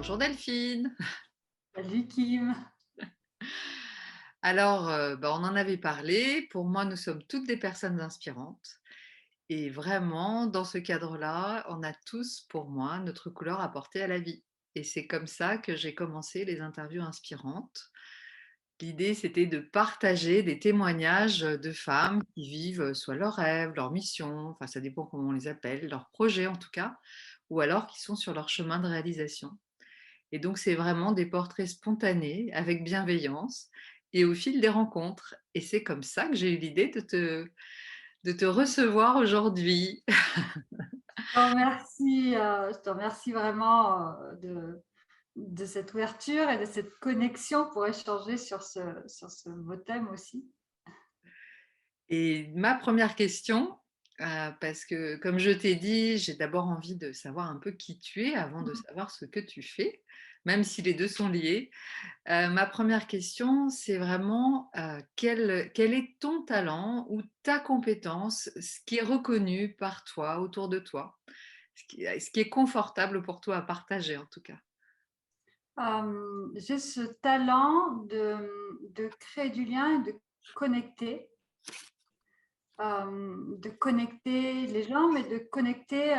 Bonjour Delphine. Salut Kim. Alors, on en avait parlé. Pour moi, nous sommes toutes des personnes inspirantes. Et vraiment, dans ce cadre-là, on a tous, pour moi, notre couleur à porter à la vie. Et c'est comme ça que j'ai commencé les interviews inspirantes. L'idée, c'était de partager des témoignages de femmes qui vivent soit leurs rêves, leur mission, enfin ça dépend comment on les appelle, leurs projets en tout cas, ou alors qui sont sur leur chemin de réalisation. Et donc, c'est vraiment des portraits spontanés, avec bienveillance, et au fil des rencontres. Et c'est comme ça que j'ai eu l'idée de te recevoir aujourd'hui. Je te remercie vraiment de cette ouverture et de cette connexion pour échanger sur ce beau thème aussi. Et ma première question, parce que comme je t'ai dit, j'ai d'abord envie de savoir un peu qui tu es avant de savoir ce que tu fais, même si les deux sont liés. Ma première question, c'est vraiment quel est ton talent ou ta compétence, ce qui est reconnu par toi, autour de toi, ce qui est confortable pour toi à partager en tout cas. J'ai ce talent de créer du lien et connecter, de connecter les gens, mais de connecter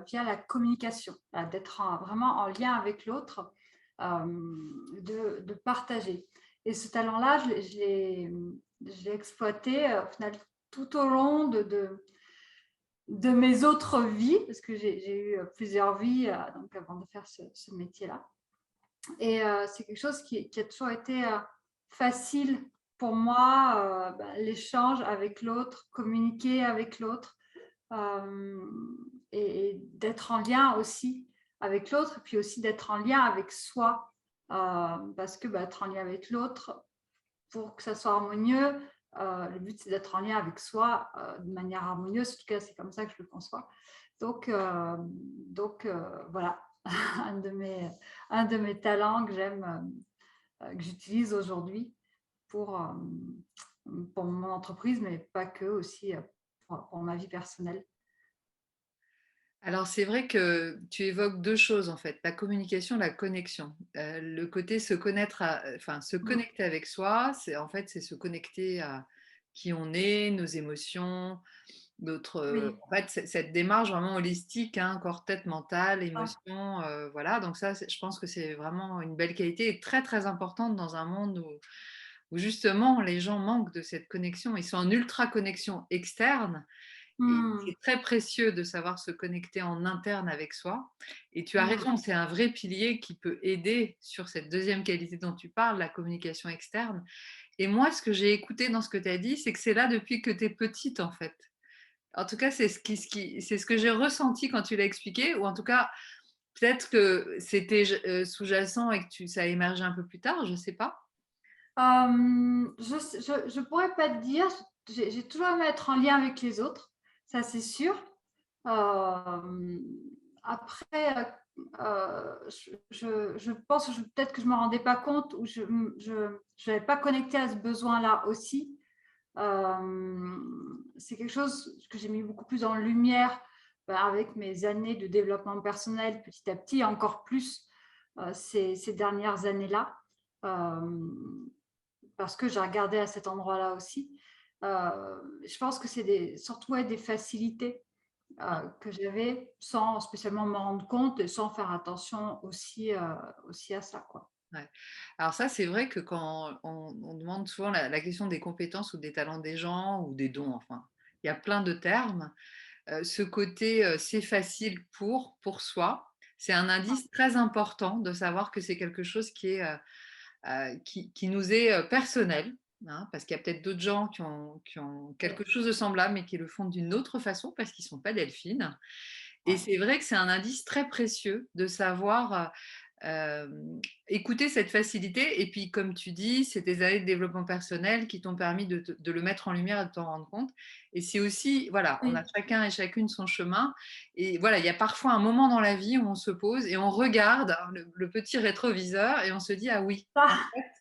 via la communication, d'être vraiment en lien avec l'autre, de partager. Et ce talent-là, je l'ai exploité au final tout au long de mes autres vies, parce que j'ai eu plusieurs vies donc avant de faire ce métier-là. Et c'est quelque chose qui a toujours été facile pour moi, l'échange avec l'autre, communiquer avec l'autre, euh, et d'être en lien aussi avec l'autre, et puis aussi d'être en lien avec soi, parce que être en lien avec l'autre, pour que ça soit harmonieux, le but c'est d'être en lien avec soi de manière harmonieuse, en tout cas c'est comme ça que je le conçois. Donc voilà, un de mes, un de mes talents que j'aime, que j'utilise aujourd'hui pour, euh, pour mon entreprise, mais pas que, aussi pour ma vie personnelle. Alors c'est vrai que tu évoques deux choses en fait, la communication, la connexion. Le côté se connaître, enfin se Mm. connecter avec soi, c'est se connecter à qui on est, nos émotions, Oui. en fait, cette démarche vraiment holistique, hein, corps, tête, mental, Ah. émotion, voilà. Donc ça, je pense que c'est vraiment une belle qualité et très très importante dans un monde où justement les gens manquent de cette connexion. Ils sont en ultra connexion externe et Mm. c'est très précieux de savoir se connecter en interne avec soi. Et tu as Mm. raison, c'est un vrai pilier qui peut aider sur cette deuxième qualité dont tu parles, la communication externe. Et moi, ce que j'ai écouté dans ce que tu as dit, c'est que c'est là depuis que tu es petite en fait. En tout cas, c'est ce que j'ai ressenti quand tu l'as expliqué, ou en tout cas, peut-être que c'était sous-jacent et que ça a émergé un peu plus tard, je ne sais pas. Je pourrais pas te dire, j'ai toujours aimé être en lien avec les autres, ça c'est sûr. Euh, Après, je pense que peut-être que je ne me rendais pas compte ou je n'avais pas connecté à ce besoin-là aussi. C'est quelque chose que j'ai mis beaucoup plus en lumière avec mes années de développement personnel petit à petit, encore plus ces dernières années-là, euh, parce que j'ai regardé à cet endroit-là aussi. Je pense que c'est surtout des facilités que j'avais sans spécialement me rendre compte et sans faire attention aussi à ça, quoi. Ouais. Alors ça, c'est vrai que quand on demande souvent la question des compétences ou des talents des gens ou des dons, enfin, il y a plein de termes. Ce côté c'est facile pour soi, c'est un indice très important de savoir que c'est quelque chose qui nous est personnel, hein, parce qu'il y a peut-être d'autres gens qui ont quelque chose de semblable, mais qui le font d'une autre façon parce qu'ils ne sont pas delphines. Et Ouais. c'est vrai que c'est un indice très précieux de savoir écouter cette facilité. Et puis, comme tu dis, c'est tes années de développement personnel qui t'ont permis de le mettre en lumière et de t'en rendre compte. Et c'est aussi, voilà, on a Oui. chacun et chacune son chemin. Et voilà, il y a parfois un moment dans la vie où on se pose et on regarde le petit rétroviseur et on se dit, ah oui, en Ah. fait,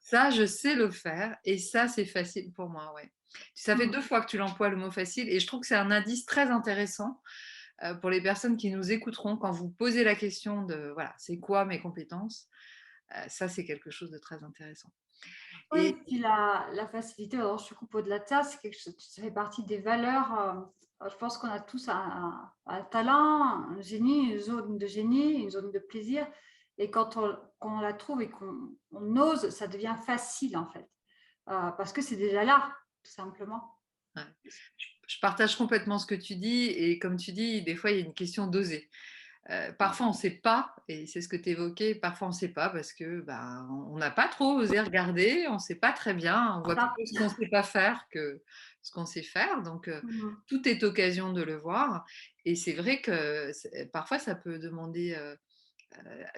ça, je sais le faire et ça, c'est facile pour moi, ouais. Ça fait deux Mm. fois que tu l'emploies le mot facile et je trouve que c'est un indice très intéressant pour les personnes qui nous écouteront, quand vous posez la question de, voilà, c'est quoi mes compétences? Ça, c'est quelque chose de très intéressant. Et Oui, puis la facilité, alors je te coupe au-delà de ça, c'est quelque chose, ça fait partie des valeurs. Je pense qu'on a tous un talent, un génie, une zone de génie, une zone de plaisir. Et quand on la trouve et qu'on ose, ça devient facile en fait. Parce que c'est déjà là, tout simplement. ouais, je partage complètement ce que tu dis et comme tu dis, des fois, il y a une question d'oser. Parfois, on ne sait pas et c'est ce que tu évoquais, parfois on ne sait pas parce que, ben, on n'a pas trop osé regarder, on ne sait pas très bien, on voit Ça. plutôt ce qu'on ne sait pas faire que ce qu'on sait faire donc Mhm. tout est occasion de le voir et c'est vrai que parfois ça peut demander,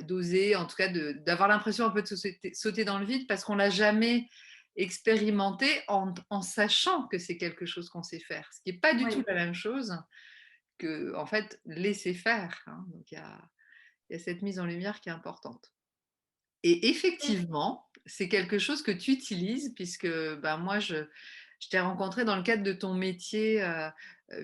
d'oser, en tout cas d'avoir l'impression un peu de sauter dans le vide parce qu'on l'a jamais expérimenté en sachant que c'est quelque chose qu'on sait faire. Ce qui est pas du tout Oui. la même chose que, en fait, laisser faire, hein. Donc il y a cette mise en lumière qui est importante. Et effectivement, c'est quelque chose que tu utilises puisque, bah, moi, je t'ai rencontré dans le cadre de ton métier,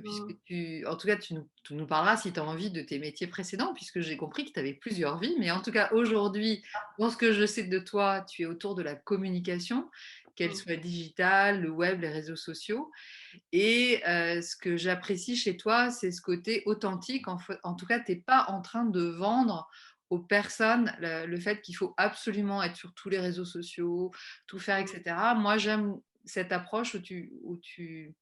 puisque Mhm. en tout cas, tu nous parleras si tu as envie de tes métiers précédents, puisque j'ai compris que tu avais plusieurs vies. Mais en tout cas, aujourd'hui, dans ce que je sais de toi, tu es autour de la communication, qu'elle Mhm. soit digitale, le web, les réseaux sociaux. Et ce que j'apprécie chez toi, c'est ce côté authentique. En tout cas, tu n'es pas en train de vendre aux personnes le fait qu'il faut absolument être sur tous les réseaux sociaux, tout faire, etc. Moi, j'aime cette approche où tu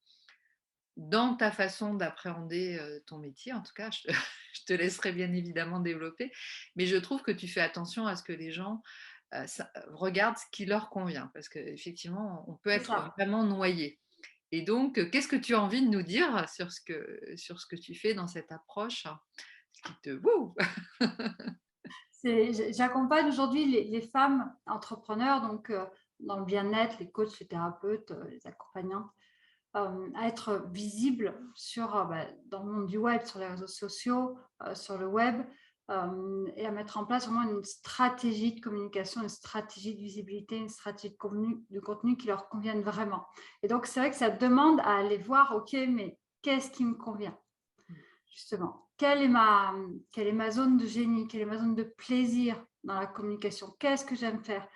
dans ta façon d'appréhender ton métier, en tout cas, je te laisserai bien évidemment développer, mais je trouve que tu fais attention à ce que les gens regardent ce qui leur convient, parce qu'effectivement, on peut C'est être ça. vraiment noyé. Et donc, qu'est-ce que tu as envie de nous dire sur ce que tu fais dans cette approche ce qui te... Wouh. J'accompagne aujourd'hui les femmes entrepreneurs, donc dans le bien-être, les coachs, les thérapeutes, les accompagnantes, à être visibles dans le monde du web, sur les réseaux sociaux, sur le web, et à mettre en place vraiment une stratégie de communication, une stratégie de visibilité, une stratégie de contenu qui leur convienne vraiment. Et donc, c'est vrai que ça demande à aller voir, OK, mais qu'est-ce qui me convient? Justement, quelle est ma zone de génie, quelle est ma zone de plaisir dans la communication, qu'est-ce que j'aime faire,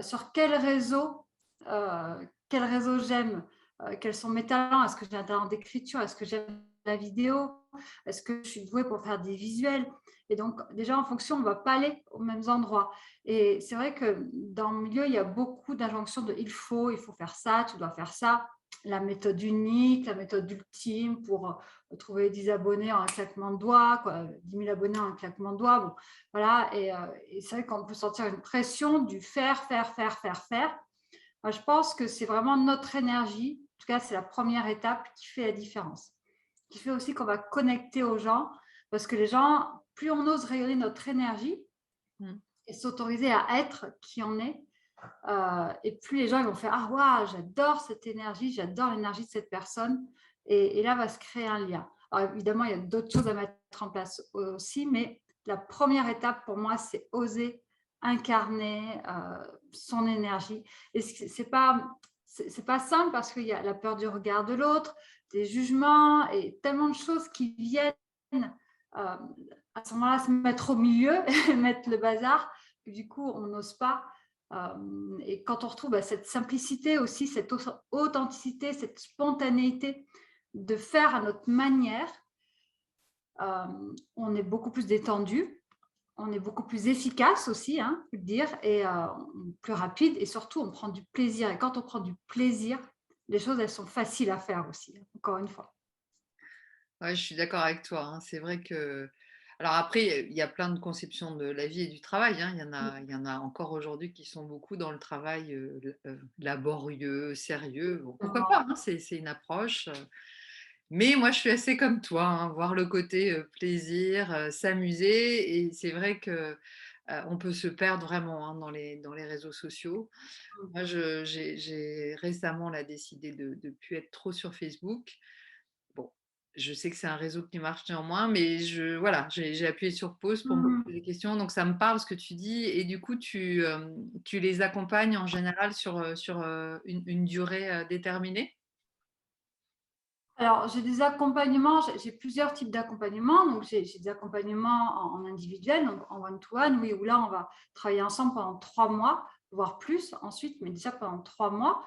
sur quel réseau j'aime, quels sont mes talents, est-ce que j'ai un talent d'écriture, est-ce que j'aime la vidéo, est-ce que je suis douée pour faire des visuels. Et donc déjà en fonction, on ne va pas aller aux mêmes endroits. Et c'est vrai que dans le milieu, il y a beaucoup d'injonctions de il faut faire ça, tu dois faire ça, la méthode unique, la méthode ultime pour trouver 10 abonnés en un claquement de doigts, quoi, 10 000 abonnés en un claquement de doigts. Bon, voilà, et c'est vrai qu'on peut sentir une pression du faire, faire, faire, faire, faire. Moi, je pense que c'est vraiment notre énergie, en tout cas, c'est la première étape qui fait la différence, qui fait aussi qu'on va connecter aux gens, parce que les gens, plus on ose rayonner notre énergie Mm. et s'autoriser à être qui on est, et plus les gens ils vont faire ah waouh, j'adore cette énergie, j'adore l'énergie de cette personne, et là va se créer un lien. Alors évidemment, il y a d'autres choses à mettre en place aussi, mais la première étape pour moi, c'est oser incarner son énergie. Et c'est pas simple parce qu'il y a la peur du regard de l'autre, des jugements et tellement de choses qui viennent euh, à ce moment-là se mettre au milieu, mettre le bazar, que du coup on n'ose pas. Et quand on retrouve cette simplicité aussi, cette authenticité, cette spontanéité de faire à notre manière, on est beaucoup plus détendu, on est beaucoup plus efficace aussi, hein, je peux le dire, et plus rapide, et surtout on prend du plaisir. Et quand on prend du plaisir, les choses elles sont faciles à faire aussi, encore une fois. Ouais, je suis d'accord avec toi, hein. C'est vrai que... Alors après, il y a plein de conceptions de la vie et du travail, hein. Il y en a encore aujourd'hui qui sont beaucoup dans le travail laborieux, sérieux. Bon, pourquoi pas, hein, c'est une approche. Mais moi, je suis assez comme toi, hein, voir le côté plaisir, s'amuser. Et c'est vrai que on peut se perdre vraiment, hein, dans les réseaux sociaux. Moi, j'ai récemment là, décidé de ne plus être trop sur Facebook. Bon, je sais que c'est un réseau qui marche néanmoins, mais voilà, j'ai appuyé sur pause pour me poser des questions. Donc, ça me parle ce que tu dis. Et du coup, tu les accompagnes en général sur une durée déterminée? Alors, j'ai des accompagnements, j'ai plusieurs types d'accompagnements. Donc, j'ai des accompagnements en individuel, donc en one-to-one, oui, où là, on va travailler ensemble pendant 3 mois, voire plus ensuite, mais déjà pendant 3 mois,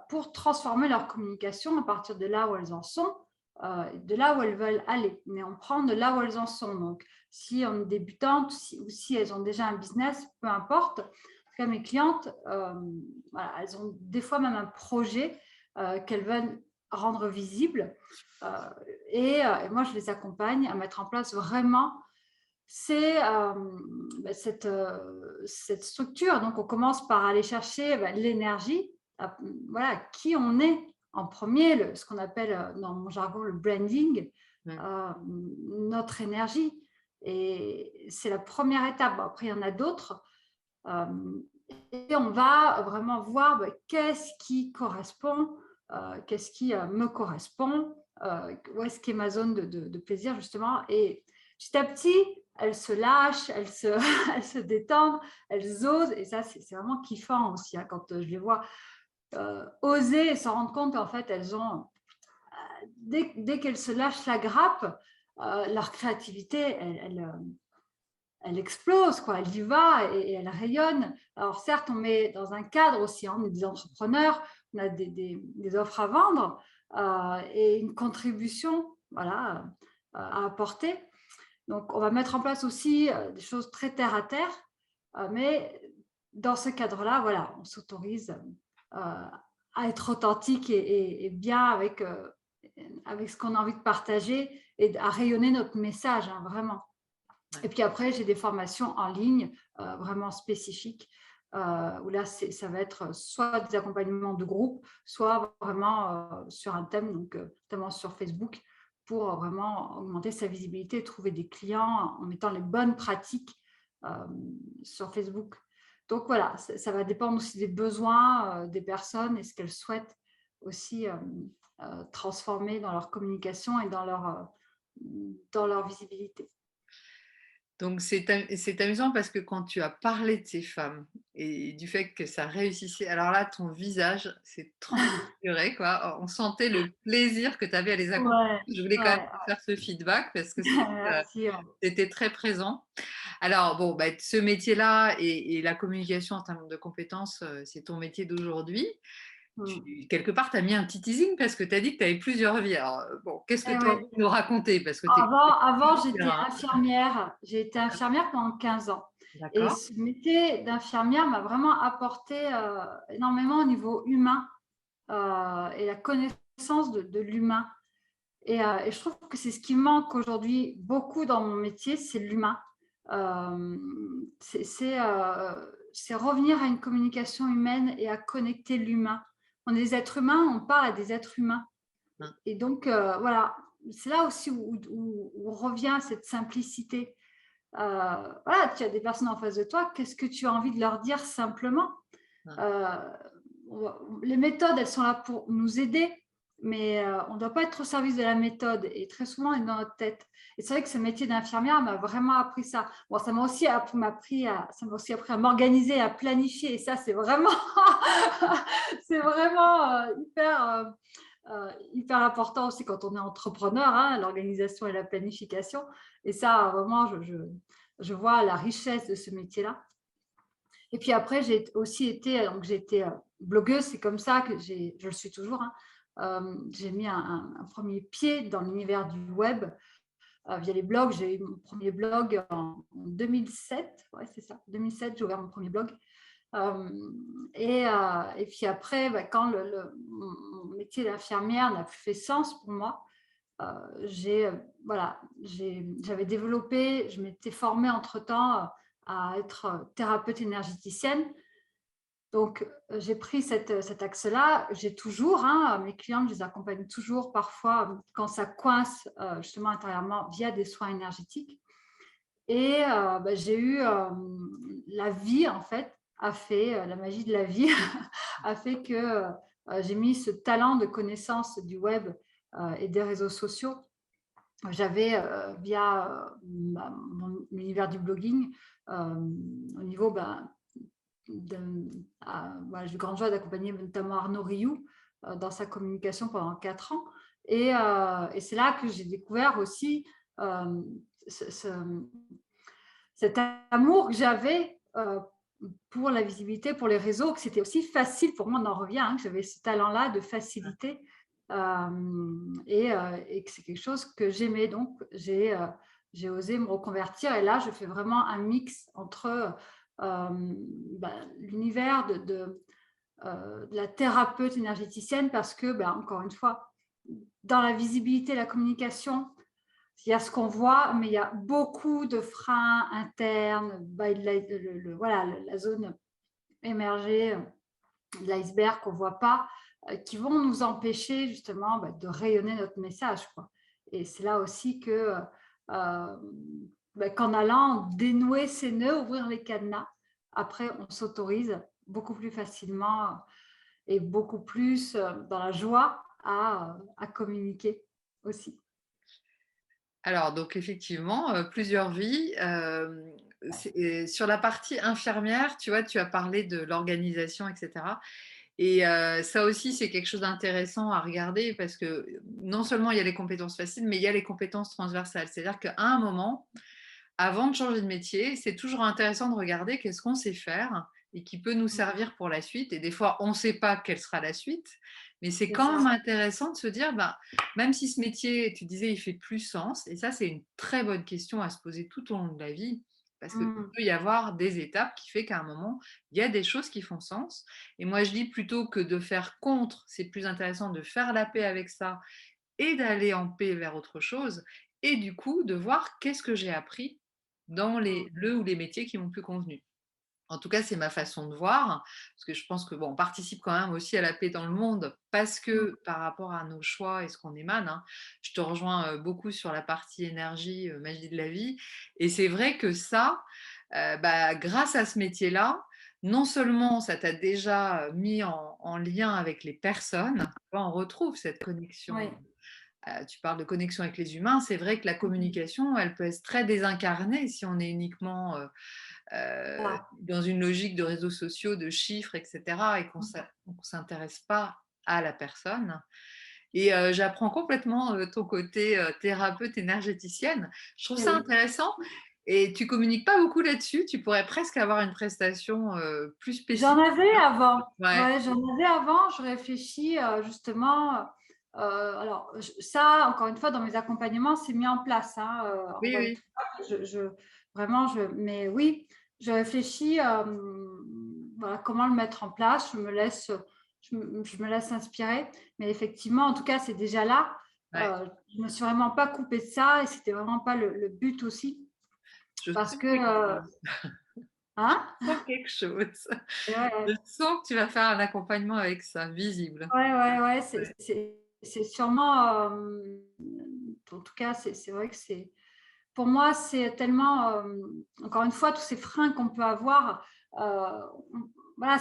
pour transformer leur communication à partir de là où elles en sont, de là où elles veulent aller. Mais on prend de là où elles en sont. Donc, si on est débutante ou si elles ont déjà un business, peu importe. En tout cas, mes clientes, voilà, elles ont des fois même un projet qu'elles veulent rendre visible. Et moi, je les accompagne à mettre en place vraiment cette structure. Donc, on commence par aller chercher l'énergie, voilà, qui on est en premier, ce qu'on appelle dans mon jargon le branding, Ouais. notre énergie. Et c'est la première étape. Bon, après, il y en a d'autres. Et on va vraiment voir qu'est-ce qui correspond, qu'est-ce qui me correspond, où est-ce qu'est ma zone de plaisir justement. Et petit à petit, elles se lâchent, elles se détendent, elles osent. Et ça, c'est vraiment kiffant aussi, hein, quand je les vois oser et se rendre compte qu'en fait, elles ont, dès qu'elles se lâchent la grappe, leur créativité, elle explose, quoi. Elle y va et elle rayonne. Alors certes, on met dans un cadre aussi, hein, on est des entrepreneurs, on a des offres à vendre et une contribution, voilà, à apporter. Donc, on va mettre en place aussi des choses très terre à terre, mais dans ce cadre-là, voilà, on s'autorise à être authentique et bien avec ce qu'on a envie de partager et à rayonner notre message, hein, vraiment. Et Ouais. puis après, j'ai des formations en ligne vraiment spécifiques où là, ça va être soit des accompagnements de groupe, soit vraiment sur un thème, donc notamment sur Facebook, pour vraiment augmenter sa visibilité et trouver des clients en mettant les bonnes pratiques euh, sur Facebook. Donc voilà, ça va dépendre aussi des besoins des personnes et ce qu'elles souhaitent aussi transformer dans leur communication et dans leur visibilité. Donc c'est amusant parce que quand tu as parlé de ces femmes et du fait que ça réussissait, alors là, ton visage s'est transfiguré, quoi. On sentait le plaisir que tu avais à les accompagner. Ouais, Je voulais quand même ouais, te faire ce feedback parce que merci. c'était très présent. Alors bon, bah, ce métier-là et la communication en termes de compétences, c'est ton métier d'aujourd'hui. Mmh. Quelque part, tu as mis un petit teasing parce que tu as dit que tu avais plusieurs vies. Alors, bon, qu'est-ce que Et tu as ouais. envie de nous raconter? Parce que tu es Avant, j'étais terrain. infirmière. J'ai été infirmière pendant 15 ans. Et D'accord. ce métier d'infirmière m'a vraiment apporté énormément au niveau humain et la connaissance de l'humain. Et je trouve que c'est ce qui manque aujourd'hui beaucoup dans mon métier, c'est l'humain. Euh, c'est c'est, euh, c'est revenir à une communication humaine et à connecter l'humain. On est des êtres humains, on parle à des êtres humains. Et donc, voilà, c'est là aussi où revient cette simplicité. Voilà, tu as des personnes en face de toi, qu'est-ce que tu as envie de leur dire simplement? Euh, les méthodes, elles sont là pour nous aider, mais on ne doit pas être au service de la méthode. Et très souvent, on est dans notre tête. Et c'est vrai que ce métier d'infirmière m'a vraiment appris ça. Bon, ça m'a aussi appris à m'organiser, à planifier. Et ça, c'est vraiment, c'est vraiment hyper important aussi quand on est entrepreneur, hein, l'organisation et la planification. Et ça, vraiment, je vois la richesse de ce métier-là. Et puis après, j'ai aussi été, donc j'ai été blogueuse, c'est comme ça que je le suis toujours, hein. J'ai mis un premier pied dans l'univers du web via les blogs. J'ai eu mon premier blog en 2007, ouais, c'est ça, 2007, j'ai ouvert mon premier blog. Et puis après, quand mon métier d'infirmière n'a plus fait sens pour moi, voilà, j'avais développé, je m'étais formée entre-temps à être thérapeute énergéticienne. Donc, j'ai pris cet axe-là. J'ai toujours, hein, mes clientes, je les accompagne toujours parfois quand ça coince justement intérieurement via des soins énergétiques. Et j'ai eu la vie, en fait, a fait, la magie de la vie a fait que j'ai mis ce talent de connaissance du web et des réseaux sociaux. J'avais, via mon univers du blogging, au niveau voilà, j'ai eu grande joie d'accompagner notamment Arnaud Rioux dans sa communication pendant 4 ans. Et c'est là que j'ai découvert aussi euh, ce- ce- cet amour que j'avais pour la visibilité, pour les réseaux, que c'était aussi facile pour moi, on en revient, hein, que j'avais ce talent-là de facilité et que c'est quelque chose que j'aimais. Donc, j'ai osé me reconvertir et là, je fais vraiment un mix entre l'univers de la thérapeute énergéticienne parce que, encore une fois, dans la visibilité, la communication, il y a ce qu'on voit, mais il y a beaucoup de freins internes, voilà, la zone émergée de l'iceberg qu'on ne voit pas, qui vont nous empêcher justement de rayonner notre message, quoi. Et c'est là aussi que, qu'en allant dénouer ces nœuds, ouvrir les cadenas, après on s'autorise beaucoup plus facilement et beaucoup plus dans la joie à communiquer aussi. Alors, donc effectivement, plusieurs vies. Sur la partie infirmière, tu vois, tu as parlé de l'organisation, etc. Et ça aussi, c'est quelque chose d'intéressant à regarder parce que non seulement il y a les compétences faciles, mais il y a les compétences transversales. C'est-à-dire qu'à un moment, avant de changer de métier, c'est toujours intéressant de regarder qu'est-ce qu'on sait faire et qui peut nous servir pour la suite. Et des fois, on ne sait pas quelle sera la suite, mais c'est C'est quand ça. même intéressant de se dire, même si ce métier, tu disais, il fait plus sens, et ça, c'est une très bonne question à se poser tout au long de la vie, parce qu'il Mm. peut y avoir des étapes qui fait qu'à un moment, il y a des choses qui font sens. Et moi, je dis plutôt que de faire contre, c'est plus intéressant de faire la paix avec ça et d'aller en paix vers autre chose, et du coup, de voir qu'est-ce que j'ai appris dans le ou les métiers qui m'ont plus convenu. En tout cas, c'est ma façon de voir, parce que je pense que bon, on participe quand même aussi à la paix dans le monde, parce Mm. que par rapport à nos choix et ce qu'on émane, hein, je te rejoins beaucoup sur la partie énergie, magie de la vie, et c'est vrai que ça, grâce à ce métier-là, non seulement ça t'a déjà mis en lien avec les personnes, on retrouve cette connexion. Oui. Tu parles de connexion avec les humains, c'est vrai que la Mm. communication, elle peut être très désincarnée si on est uniquement Voilà. dans une logique de réseaux sociaux, de chiffres, etc., et qu'on Mm. ne s'intéresse pas à la personne. Et j'apprends complètement ton côté thérapeute énergéticienne. Je trouve Eh ça oui. intéressant. Et tu communiques pas beaucoup là-dessus. Tu pourrais presque avoir une prestation plus J'en spécifique. avais avant. Ouais. Ouais, j'en avais avant. Je réfléchis justement. Alors, ça, encore une fois, dans mes accompagnements, c'est mis en place, hein, Oui, encore une oui. fois, vraiment, mais oui, je réfléchis voilà, comment le mettre en place. Je me laisse inspirer. Mais effectivement, en tout cas, c'est déjà là. Ouais. Je me suis vraiment pas coupée de ça et c'était vraiment pas le but aussi. Je Parce sens que, quelque chose. hein? Je sens quelque chose. Et ouais, Je ouais. sens que tu vas faire un accompagnement avec ça, visible. Ouais, ouais, ouais, Ouais. c'est sûrement, en tout cas, c'est vrai que pour moi, c'est tellement, encore une fois, tous ces freins qu'on peut avoir, voilà,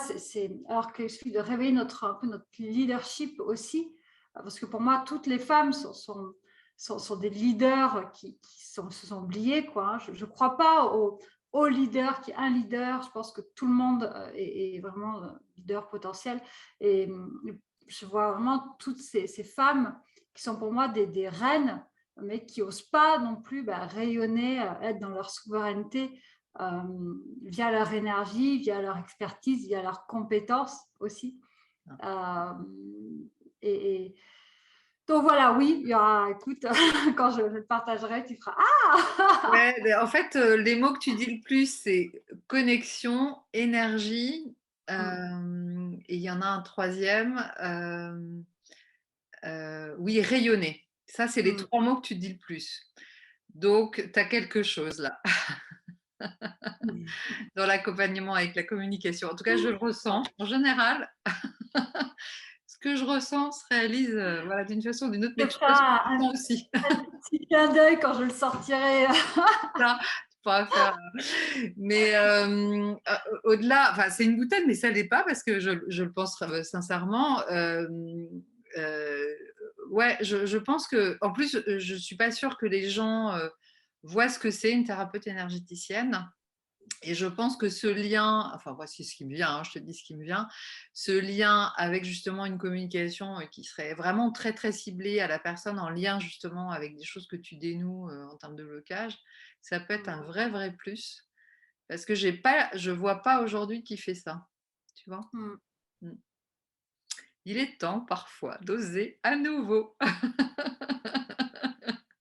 alors qu'il suffit de réveiller un peu notre leadership aussi, parce que pour moi, toutes les femmes sont des leaders se sont oubliés, quoi, hein. Je ne crois pas au leader qui est un leader. Je pense que tout le monde est vraiment leader potentiel. Et je vois vraiment toutes ces femmes qui sont pour moi des reines, mais qui n'osent pas non plus rayonner, être dans leur souveraineté via leur énergie, via leur expertise, via leurs compétences aussi. Euh, et donc voilà, oui, il y aura, écoute, quand je le partagerai, tu feras Ah. Ouais, en fait, les mots que tu dis le plus, c'est connexion, énergie, et il y en a un troisième, oui, rayonner. Ça, c'est les Mm. trois mots que tu dis le plus. Donc, tu as quelque chose là, dans l'accompagnement avec la communication. En tout cas, je le ressens. En général, ce que je ressens se réalise voilà, d'une façon ou d'une autre, Je mais te tu ferai vois ce que je ressens aussi. un petit clin d'œil quand je le sortirai. Ça, tu pourras faire. Mais au-delà, enfin, c'est une boutade, mais ça l'est pas parce que je le pense sincèrement. Euh, ouais, je pense que, en plus, je suis pas sûre que les gens voient ce que c'est une thérapeute énergéticienne. Et je pense que ce lien, enfin voici ce qui me vient, hein, je te dis ce qui me vient, ce lien avec justement une communication qui serait vraiment très très ciblée à la personne en lien justement avec des choses que tu dénoues en termes de blocage, ça peut être Mmh. un vrai vrai plus parce que je vois pas aujourd'hui qui fait ça, tu vois. Mmh. Mm. Il est temps parfois d'oser à nouveau.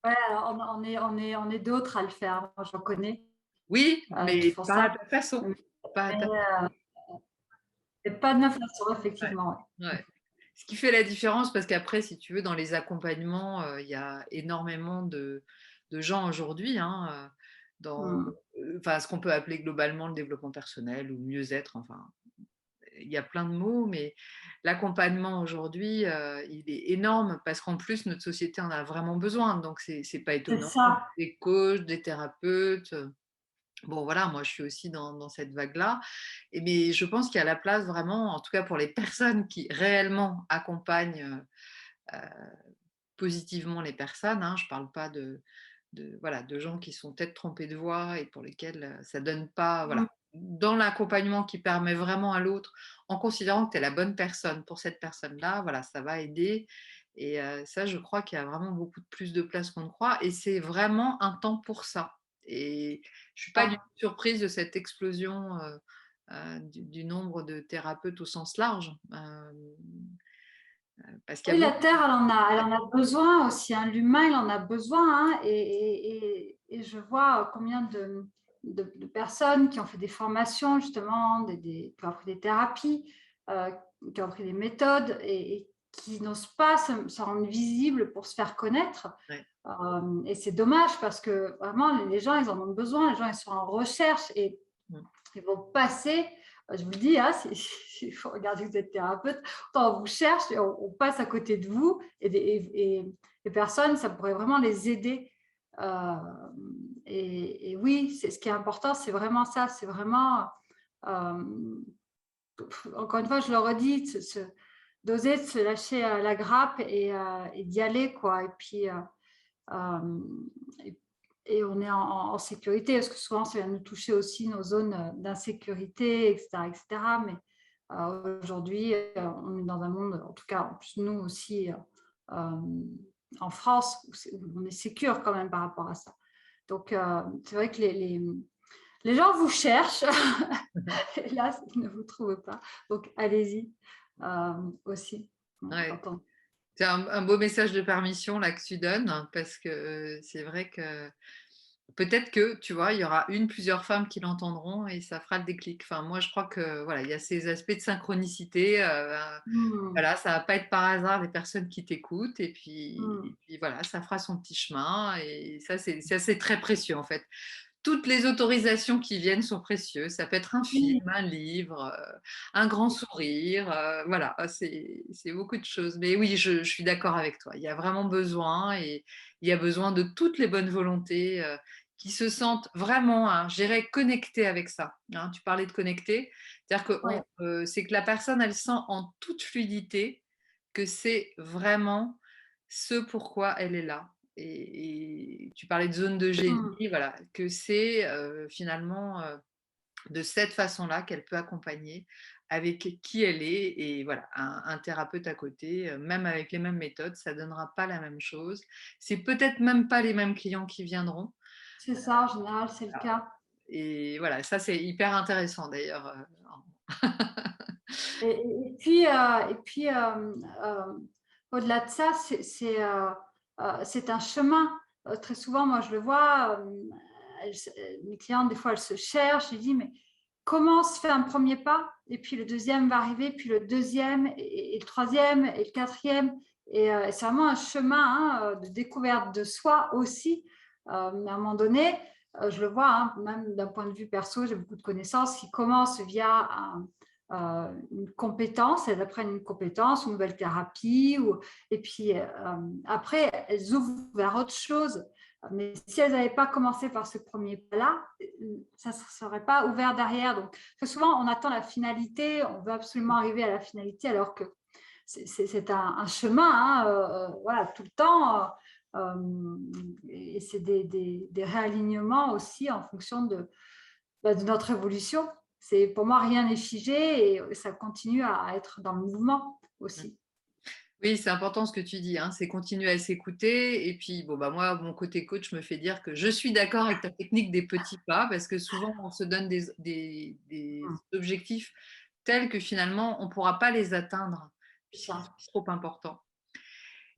Ouais, alors on est d'autres à le faire. Moi, j'en connais, Oui, qui mais font pas à ça. ta façon, Mais pas à ta pas de ma façon, ouais, effectivement, ouais. ouais. Ce qui fait la différence, parce qu'après, si tu veux, dans les accompagnements, il y a énormément de gens aujourd'hui, hein, dans Mmh. enfin, ce qu'on peut appeler globalement le développement personnel ou mieux-être, enfin, il y a plein de mots, mais l'accompagnement aujourd'hui, il est énorme parce qu'en plus, notre société en a vraiment besoin. Donc, c'est pas C'est étonnant. ça. Des coachs, des thérapeutes. Bon, voilà, moi, je suis aussi dans cette vague-là. Mais je pense qu'il y a la place vraiment, en tout cas pour les personnes qui réellement accompagnent positivement les personnes, hein. Je ne parle pas voilà, de gens qui sont peut-être trompés de voie et pour lesquels ça ne donne pas. Mmh. Voilà. Dans l'accompagnement qui permet vraiment à l'autre, en considérant que tu es la bonne personne pour cette personne-là, voilà, ça va aider. Et ça, je crois qu'il y a vraiment beaucoup plus de place qu'on ne croit. Et c'est vraiment un temps pour ça. Et je ne suis pas du tout Ça. surprise de cette explosion du nombre de thérapeutes au sens large. Parce qu'il y Oui, a la beaucoup. Terre, elle en a besoin aussi, hein. L'humain, il en a besoin, hein. Et je vois combien de personnes qui ont fait des formations, justement, qui ont appris des thérapies, euh, qui ont appris des méthodes et qui n'osent pas se rendre visibles pour se faire connaître. Ouais. Et c'est dommage parce que vraiment, les gens, ils en ont besoin. Les gens, ils sont en recherche et Mm. ils vont passer, je vous le dis, hein, il faut regarder que vous êtes thérapeute, quand on vous cherche, on passe à côté de vous et les personnes, ça pourrait vraiment les aider. Euh, et oui, c'est ce qui est important, c'est vraiment ça, c'est vraiment, euh, encore une fois, je le redis, d'oser se lâcher la grappe et d'y aller, quoi. Et puis, euh, et, et on est en sécurité, parce que souvent, ça vient nous toucher aussi nos zones d'insécurité, etc., etc. Mais aujourd'hui, on est dans un monde, en tout cas, en plus nous aussi, en France, où on est sécure quand même par rapport à ça. Donc, c'est vrai que les gens vous cherchent, hélas, ils ne vous trouvent pas. Donc, allez-y aussi. Ouais. Quand on... C'est un beau message de permission là que tu donnes, hein, parce que c'est vrai que peut-être que, tu vois, il y aura plusieurs femmes qui l'entendront et ça fera le déclic. Enfin, moi, je crois que voilà, il y a ces aspects de synchronicité. Hmm, Voilà, ça va pas être par hasard les personnes qui t'écoutent hmm. et puis voilà, ça fera son petit chemin et ça, c'est très précieux en fait. Toutes les autorisations qui viennent sont précieuses. Ça peut être un film, Oui, un livre, un grand sourire, voilà, c'est beaucoup de choses. Mais oui, je suis d'accord avec toi. Il y a vraiment besoin et il y a besoin de toutes les bonnes volontés qui se sentent vraiment, hein, je dirais, connectées avec ça, hein. Tu parlais de connecter, c'est-à-dire que ouais. c'est que la personne, elle sent en toute fluidité que c'est vraiment ce pourquoi elle est là. Et tu parlais de zone de Hmm. génie, voilà, que c'est finalement de cette façon-là qu'elle peut accompagner avec qui elle est. Et voilà, un thérapeute à côté, même avec les mêmes méthodes, ça ne donnera pas la même chose. C'est peut-être même pas les mêmes clients qui viendront. C'est ça, en général, c'est le cas. Et voilà, ça c'est hyper intéressant d'ailleurs. Et puis, au-delà de ça, c'est un chemin. Très souvent, moi, je le vois, mes clientes, des fois, elles se cherchent. Je dis, mais comment se fait un premier pas? Et puis le deuxième va arriver, puis le deuxième, et le troisième, et le quatrième. Et c'est vraiment un chemin, hein, de découverte de soi aussi. Mais à un moment donné, je le vois, hein, même d'un point de vue perso, j'ai beaucoup de connaissances qui commencent via une compétence, elles apprennent une compétence, une nouvelle thérapie, et puis après, elles ouvrent vers autre chose. Mais si elles n'avaient pas commencé par ce premier pas-là, ça ne serait pas ouvert derrière. Donc, souvent, on attend la finalité, on veut absolument arriver à la finalité, alors que c'est un chemin, hein, voilà, tout le temps. Et c'est des réalignements aussi en fonction bah, de notre évolution. C'est pour moi, rien n'est figé et ça continue à être dans le mouvement aussi. Oui, c'est important ce que tu dis, hein, c'est continuer à s'écouter et puis bon, bah, moi, mon côté coach me fait dire que je suis d'accord avec ta technique des petits pas parce que souvent on se donne des Mmh, objectifs tels que finalement on ne pourra pas les atteindre c'est puisqu'ils ça. sont trop importants.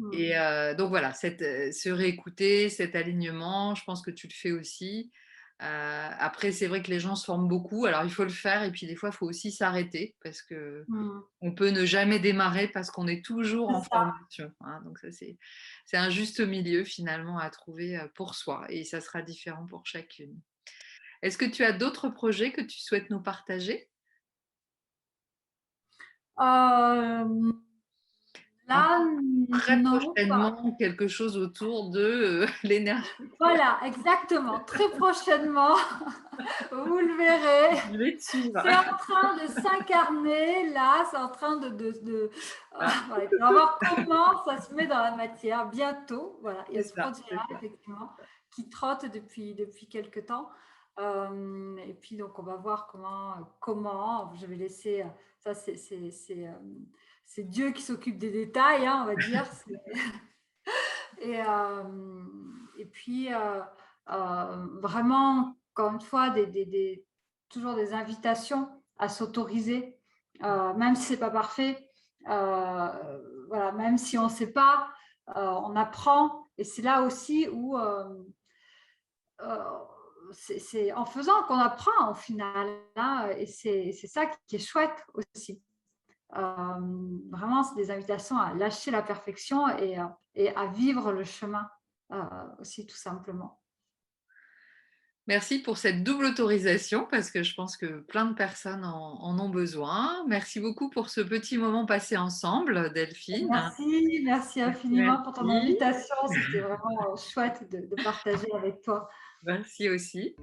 Mmh. Et donc voilà, se réécouter, cet alignement, je pense que tu le fais aussi. Après, c'est vrai que les gens se forment beaucoup, alors il faut le faire et puis des fois, il faut aussi s'arrêter parce que Mmh. on peut ne jamais démarrer parce qu'on est toujours C'est en ça. formation, hein. Donc ça, c'est un juste milieu finalement à trouver, pour soi et ça sera différent pour chacune. Est-ce que tu as d'autres projets que tu souhaites nous partager? Hem, En là, très non, pas prochainement, quelque chose autour de, l'énergie. voilà, exactement. Très prochainement, vous le verrez. Je vais te suivre. C'est en train de s'incarner là, c'est en train de Ah, voilà, il va voir comment ça se met dans la matière bientôt. Voilà, il y a ce c'est projet-là ça. effectivement qui trotte depuis quelque temps. Et puis donc on va voir comment je vais laisser, ça c'est Dieu qui s'occupe des détails, hein, on va dire. Et puis, vraiment, encore une fois, toujours des invitations à s'autoriser, même si c'est pas parfait, voilà, même si on ne sait pas, on apprend et c'est là aussi où, c'est en faisant qu'on apprend au final, hein, et c'est ça qui est chouette aussi. Vraiment, c'est des invitations à lâcher la perfection et à vivre le chemin, aussi tout simplement. Merci pour cette double autorisation parce que je pense que plein de personnes en ont besoin. Merci beaucoup pour ce petit moment passé ensemble, Delphine. Merci, merci Merci, infiniment pour ton merci. invitation. C'était vraiment, chouette de partager avec toi. Merci aussi.